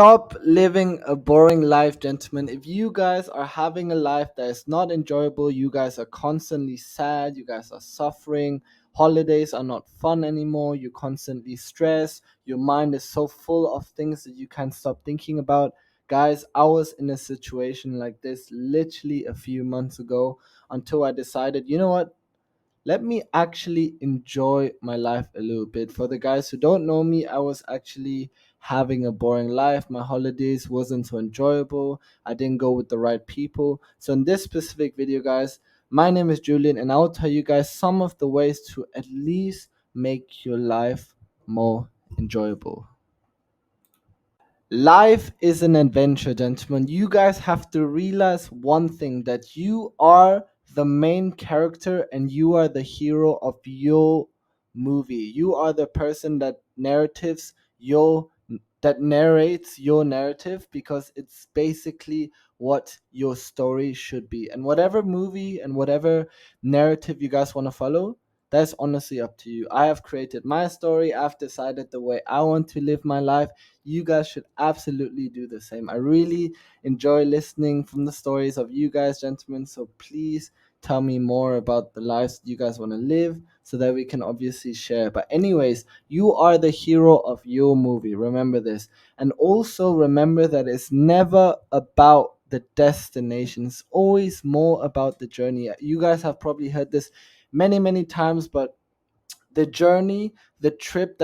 Stop living a boring life, gentlemen. If you guys are having a life that is not enjoyable, you guys are constantly sad, you guys are suffering, holidays are not fun anymore, you constantly stress, your mind is so full of things that you can't stop thinking about. Guys, I was in a situation like this literally a few months ago until I decided, you know what? Let me actually enjoy my life a little bit. For the guys who don't know me, I was actually having a boring life. My holidays wasn't so enjoyable. I didn't go with the right people. So in this specific video, guys, my name is Julian and I'll tell you guys some of the ways to at least make your life more enjoyable. Life is an adventure, gentlemen. You guys have to realize one thing, that you are the main character and you are the hero of your movie. You are the person that narrates your narrative, because it's basically what your story should be. And whatever movie and whatever narrative you guys want to follow, that's honestly up to you. I have created my story. I've decided the way I want to live my life. You guys should absolutely do the same. I really enjoy listening from the stories of you guys, gentlemen. So please tell me more about the lives you guys want to live so that we can obviously share. But, anyways, you are the hero of your movie. Remember this. And also remember that it's never about the destination, it's always more about the journey. You guys have probably heard this many, many times, but the journey, the trip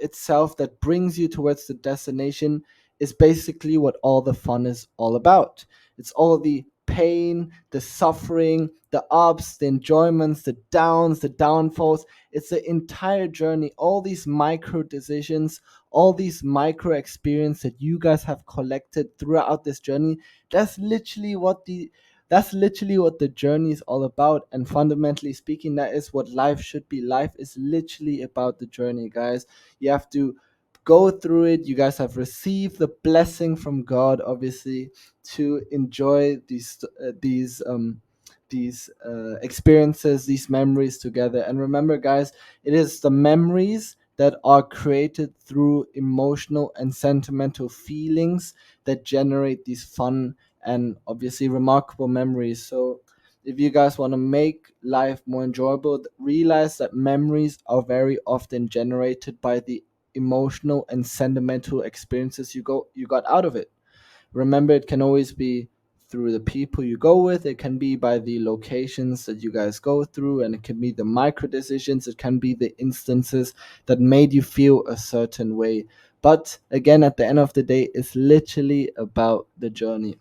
itself that brings you towards the destination is basically what all the fun is all about. It's all the pain, the suffering, the ups, the enjoyments, the downs, the downfalls. It's the entire journey, all these micro decisions, all these micro experiences that you guys have collected throughout this journey. That's literally what the that's literally what the journey is all about. And fundamentally speaking, that is what life should be. Life is literally about the journey, guys. You have to go through it. You guys have received the blessing from God, obviously, to enjoy these experiences, these memories together. And remember, guys, it is the memories that are created through emotional and sentimental feelings that generate these fun and obviously remarkable memories. So if you guys want to make life more enjoyable, realize that memories are very often generated by the emotional and sentimental experiences you got out of it. Remember, it can always be through the people you go with, it can be by the locations that you guys go through, and it can be the micro decisions, it can be the instances that made you feel a certain way. But again, at the end of the day, it's literally about the journey.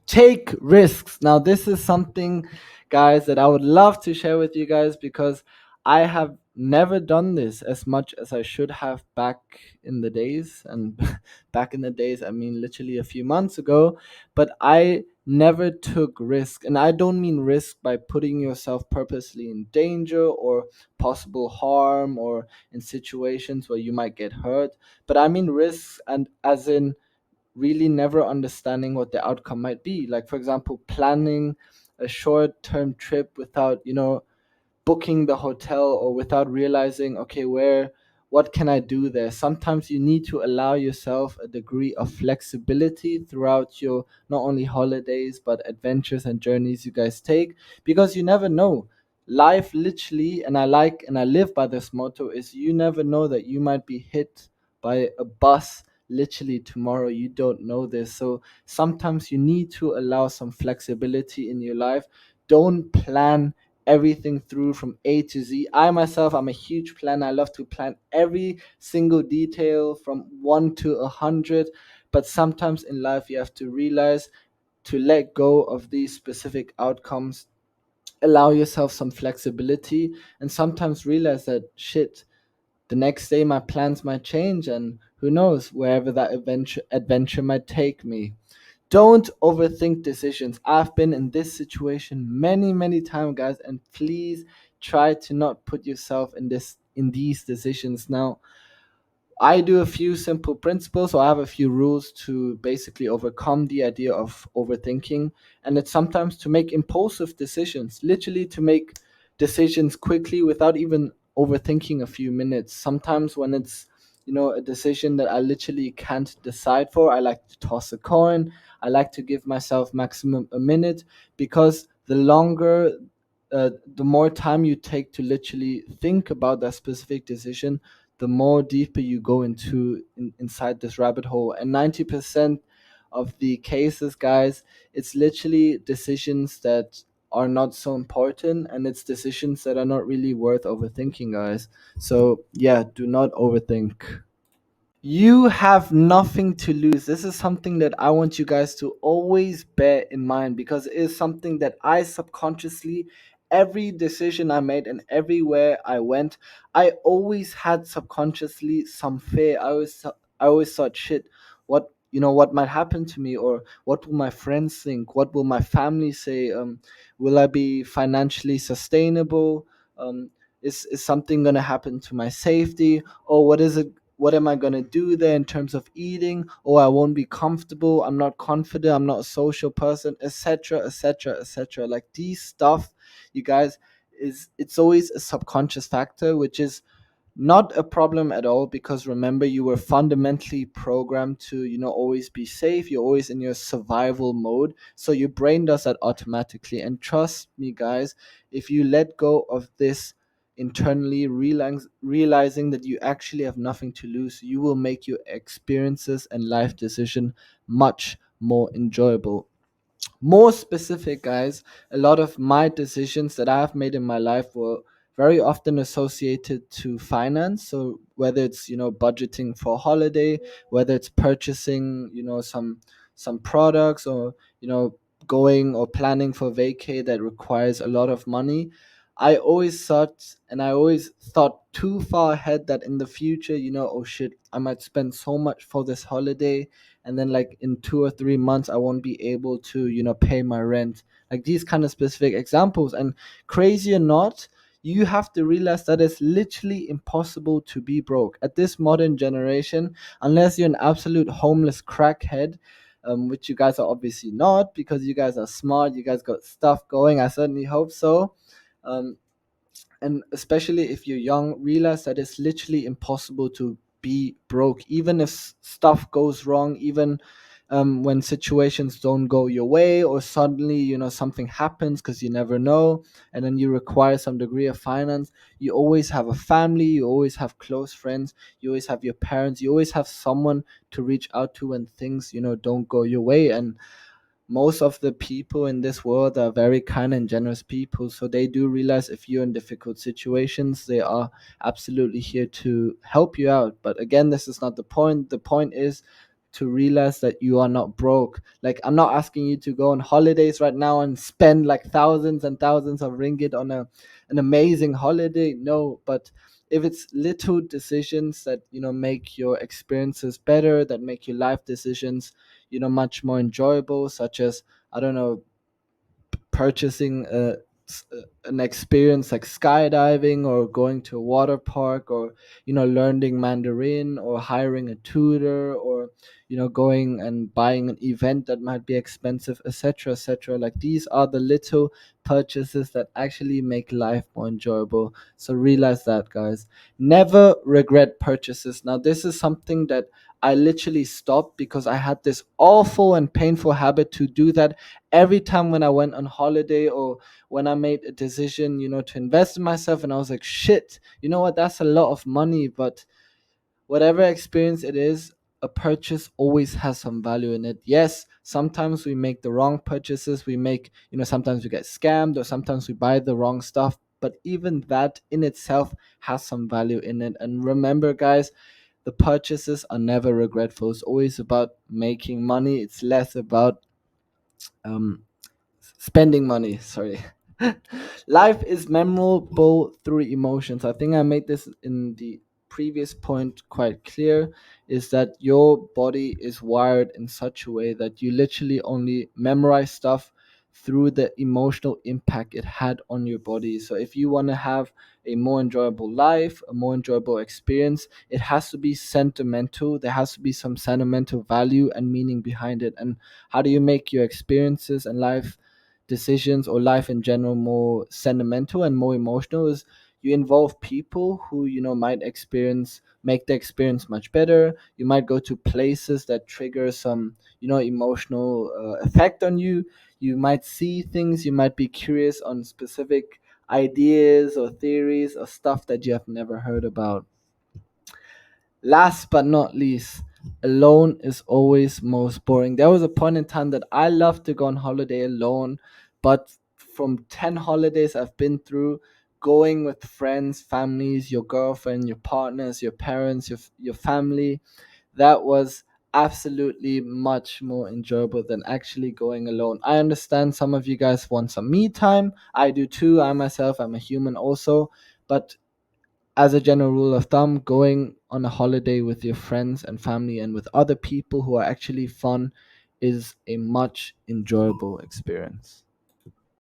Take risks. Now, this is something, guys, that I would love to share with you guys, because I have never done this as much as I should have back in the days. And back in the days, I mean literally a few months ago. But I never took risk. And I don't mean risk by putting yourself purposely in danger or possible harm or in situations where you might get hurt. But I mean risks, and as in really never understanding what the outcome might be. Like, for example, planning a short term trip without, booking the hotel, or without realizing, okay, what can I do there? Sometimes you need to allow yourself a degree of flexibility throughout your not only holidays but adventures and journeys you guys take, because you never know. Life literally, and I live by this motto, is you never know that you might be hit by a bus literally tomorrow. You don't know this. So sometimes you need to allow some flexibility in your life. Don't plan everything through from A to Z. I myself, I'm a huge planner. I love to plan every single detail from 1 to 100. But sometimes in life, you have to realize to let go of these specific outcomes, allow yourself some flexibility, and sometimes realize that shit, the next day my plans might change, and who knows wherever that adventure might take me. Don't overthink decisions. I've been in this situation many, many times, guys, and please try to not put yourself in these decisions. Now, I do a few simple principles, or I have a few rules to basically overcome the idea of overthinking. And it's sometimes to make impulsive decisions, literally to make decisions quickly without even overthinking a few minutes. Sometimes when it's a decision that I literally can't decide for, I like to toss a coin. I like to give myself maximum a minute, because the longer, the more time you take to literally think about that specific decision, the more deeper you go inside this rabbit hole. And 90% of the cases, guys, it's literally decisions that are not so important, and it's decisions that are not really worth overthinking, guys. So yeah, do not overthink. You have nothing to lose. This is something that I want you guys to always bear in mind, because it is something that I subconsciously, every decision I made and everywhere I went, I always had subconsciously some fear. I always thought, shit, what might happen to me, or what will my friends think? What will my family say? Will I be financially sustainable? Is something gonna happen to my safety? Or what am I going to do there in terms of eating? Or I won't be comfortable, I'm not confident, I'm not a social person, etc., etc., etc. Like these stuff, you guys, it's always a subconscious factor, which is not a problem at all, because remember, you were fundamentally programmed to always be safe. You're always in your survival mode, so your brain does that automatically. And trust me, guys, if you let go of this internally, realizing that you actually have nothing to lose, you will make your experiences and life decision much more enjoyable. More specific, guys, a lot of my decisions that I've made in my life were very often associated to finance. So whether it's budgeting for a holiday, whether it's purchasing some products, or going or planning for vacay that requires a lot of money, I always thought too far ahead, that in the future, oh shit, I might spend so much for this holiday, and then like in 2 or 3 months I won't be able to pay my rent. Like these kind of specific examples. And crazy or not, you have to realize that it's literally impossible to be broke at this modern generation, unless you're an absolute homeless crackhead, which you guys are obviously not, because you guys are smart, you guys got stuff going. I certainly hope so. um, and especially if you're young, realize that it's literally impossible to be broke, even if stuff goes wrong, even when situations don't go your way, or suddenly something happens, because you never know, and then you require some degree of finance. You always have a family, you always have close friends, you always have your parents, you always have someone to reach out to when things don't go your way. And most of the people in this world are very kind and generous people, so they do realize if you're in difficult situations, they are absolutely here to help you out. But again, this is not the point. The point is to realize that you are not broke. Like, I'm not asking you to go on holidays right now and spend like thousands and thousands of ringgit on an amazing holiday. No, but if it's little decisions that make your experiences better, that make your life decisions much more enjoyable, such as, I don't know, purchasing an experience like skydiving, or going to a water park, or learning Mandarin, or hiring a tutor, or going and buying an event that might be expensive, etc., etc. Like these are the little purchases that actually make life more enjoyable. So realize that, guys. Never regret purchases. Now, this is something that I literally stopped, because I had this awful and painful habit to do that every time when I went on holiday, or when I made a decision, to invest in myself. And I was like, shit, you know what? That's a lot of money. But whatever experience it is, a purchase always has some value in it. Yes, sometimes we make the wrong purchases. Sometimes we get scammed, or sometimes we buy the wrong stuff. But even that in itself has some value in it. And remember, guys, the purchases are never regretful. It's always about making money. It's less about um, spending money. Sorry. Life is memorable through emotions. I think I made this in the previous point quite clear, is that your body is wired in such a way that you literally only memorize stuff through the emotional impact it had on your body. So if you want to have a more enjoyable life, a more enjoyable experience, it has to be sentimental. There has to be some sentimental value and meaning behind it. And how do you make your experiences and life decisions, or life in general, more sentimental and more emotional? Is you involve people who might experience make the experience much better. You might go to places that trigger some emotional effect on you. You might see things, you might be curious on specific ideas or theories or stuff that you have never heard about. Last but not least, alone is always most boring. There was a point in time that I loved to go on holiday alone, but from 10 holidays I've been through, going with friends, families, your girlfriend, your partners, your parents, your family, that was absolutely much more enjoyable than actually going alone. I understand some of you guys want some me time. I do too. I myself, I'm a human also. But as a general rule of thumb, going on a holiday with your friends and family and with other people who are actually fun is a much enjoyable experience.